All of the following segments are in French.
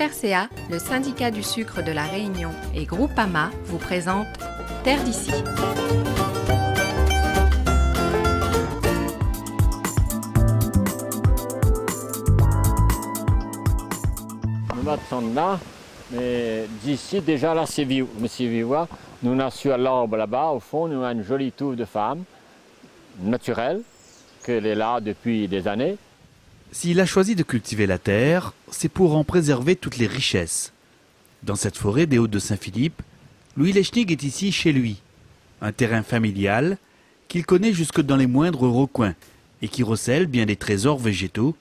FRCA, le syndicat du sucre de la Réunion et Groupama vous présentent Terre d'ici. Nous sommes là, mais d'ici déjà là c'est vivant. Nous avons sur l'arbre là-bas, au fond, nous avons une jolie touffe de femme naturelle, qu'elle est là depuis des années. S'il a choisi de cultiver la terre, c'est pour en préserver toutes les richesses. Dans cette forêt des Hauts-de-Saint-Philippe, Louis Lechnig est ici chez lui. Un terrain familial qu'il connaît jusque dans les moindres recoins et qui recèle bien des trésors végétaux,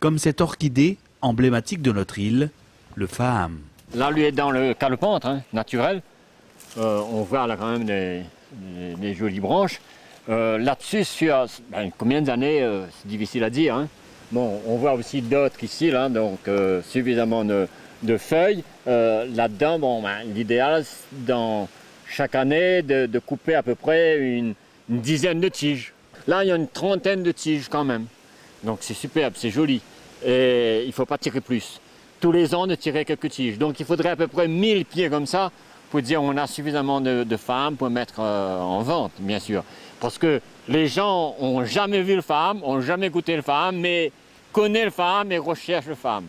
comme cette orchidée emblématique de notre île, le Faham. Là, lui est dans le calopentre naturel. On voit là quand même des jolies branches. Là-dessus, sur combien d'années, c'est difficile à dire. Bon, on voit aussi d'autres ici, là, donc suffisamment de feuilles. Là-dedans, bon, l'idéal, dans chaque année, de couper à peu près une dizaine de tiges. Là, il y a une trentaine de tiges quand même. Donc c'est superbe, c'est joli. Et il ne faut pas tirer plus. Tous les ans, de tirer quelques tiges. Donc il faudrait à peu près 1000 pieds comme ça pour dire on a suffisamment de femmes pour mettre en vente, bien sûr. Parce que les gens n'ont jamais vu le Faham, n'ont jamais goûté le Faham, mais connaissent le Faham et recherchent le Faham.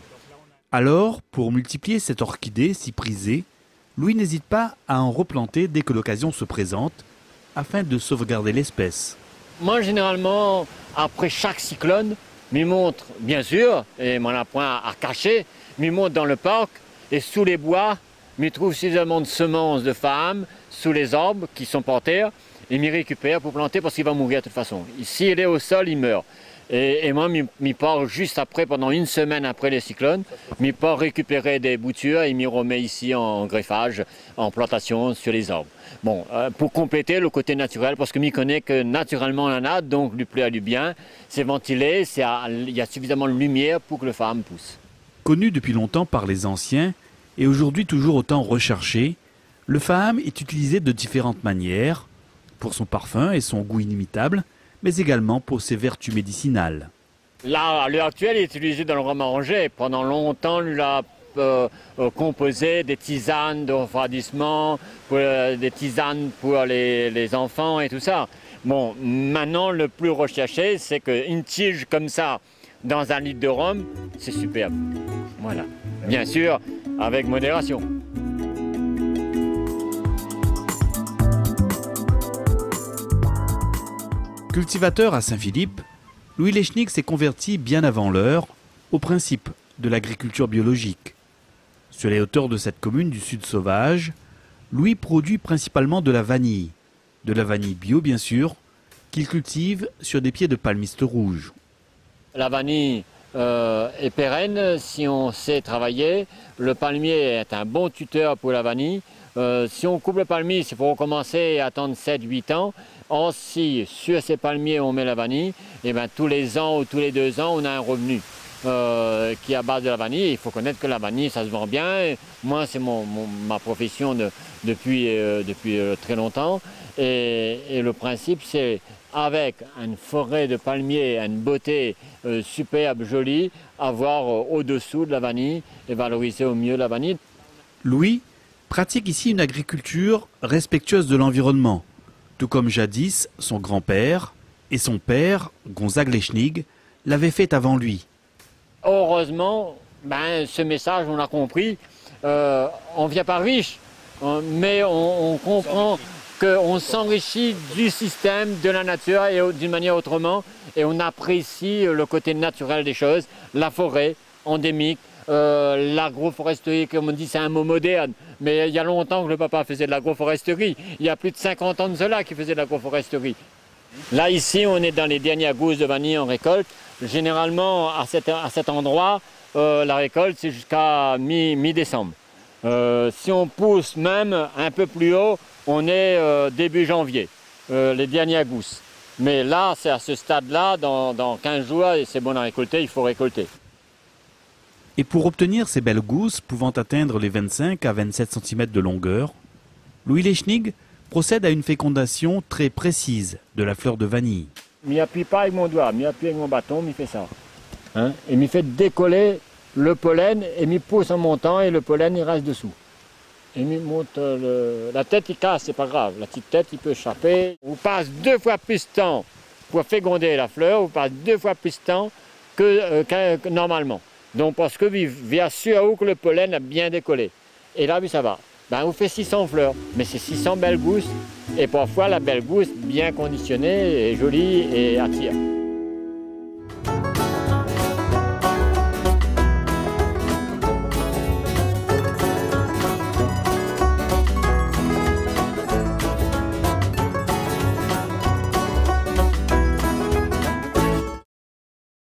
Alors, pour multiplier cette orchidée si prisée, Louis n'hésite pas à en replanter dès que l'occasion se présente, afin de sauvegarder l'espèce. Moi, généralement, après chaque cyclone, m'y montre, bien sûr, et m'en a point à cacher, m'y montre dans le parc et sous les bois, m'y trouve suffisamment de semences de Faham sous les arbres qui sont par terre et m'y récupère pour planter parce qu'il va mourir de toute façon. S'il est au sol, il meurt. Et moi, m'y pars juste après, pendant une semaine après les cyclones, m'y pars récupérer des boutures et m'y remet ici en greffage, en plantation sur les arbres. Bon, pour compléter le côté naturel, parce que m'y connaît que naturellement on en a, donc lui plaît du bien, c'est ventilé, il y a suffisamment de lumière pour que le Faham pousse. Connu depuis longtemps par les anciens et aujourd'hui toujours autant recherché, le Faham est utilisé de différentes manières, pour son parfum et son goût inimitable, mais également pour ses vertus médicinales. Là, à l'heure actuelle, il est utilisé dans le rhum arrangé. Pendant longtemps, on l'a composé des tisanes de refroidissement, des tisanes pour les enfants et tout ça. Bon, maintenant, le plus recherché, c'est qu'une tige comme ça, dans un litre de rhum, c'est superbe. Voilà. Bien sûr, avec modération. Cultivateur à Saint-Philippe, Louis Lechnig s'est converti bien avant l'heure au principe de l'agriculture biologique. Sur les hauteurs de cette commune du Sud sauvage, Louis produit principalement de la vanille bio bien sûr, qu'il cultive sur des pieds de palmistes rouges. La vanille est pérenne si on sait travailler. Le palmier est un bon tuteur pour la vanille. Si on coupe le palmier, il faut recommencer et attendre 7-8 ans. Or, si sur ces palmiers on met la vanille, et bien, tous les ans ou tous les 2 ans, on a un revenu qui est à base de la vanille. Il faut connaître que la vanille, ça se vend bien. Et moi, c'est ma profession depuis très longtemps. Et le principe, c'est avec une forêt de palmiers, une beauté superbe, jolie, avoir au-dessous de la vanille et valoriser au mieux la vanille. Louis pratique ici une agriculture respectueuse de l'environnement, tout comme jadis son grand-père et son père, Gonzague Lechnig, l'avaient fait avant lui. Heureusement, ce message, on l'a compris, on ne vient pas riche, mais on comprend qu'on s'enrichit du système, de la nature et d'une manière autrement, et on apprécie le côté naturel des choses, la forêt endémique, l'agroforesterie, comme on dit, c'est un mot moderne, mais il y a longtemps que le papa faisait de l'agroforesterie. Il y a plus de 50 ans de cela qu'il faisait de l'agroforesterie. Là, ici, on est dans les dernières gousses de vanille en récolte. Généralement, à cet endroit, la récolte, c'est jusqu'à mi-décembre. Si on pousse même un peu plus haut, on est début janvier, les dernières gousses. Mais là, c'est à ce stade-là, dans 15 jours, et c'est bon à récolter, il faut récolter. Et pour obtenir ces belles gousses pouvant atteindre les 25 à 27 cm de longueur, Louis Lechnig procède à une fécondation très précise de la fleur de vanille. Je m'y appuie pas avec mon doigt, je m'y appuie avec mon bâton, je fais ça. Et je fait décoller le pollen est mis pousse en montant et le pollen il reste dessous. Et il monte la tête il casse, c'est pas grave, la petite tête il peut échapper. On passe 2 fois plus de temps pour féconder la fleur, on passe 2 fois plus de temps que normalement. Donc parce que vous assurez que le pollen a bien décollé. Et là, ça va. Ben, on fait 600 fleurs, mais c'est 600 belles gousses. Et parfois, la belle gousse bien conditionnée, et jolie et attire.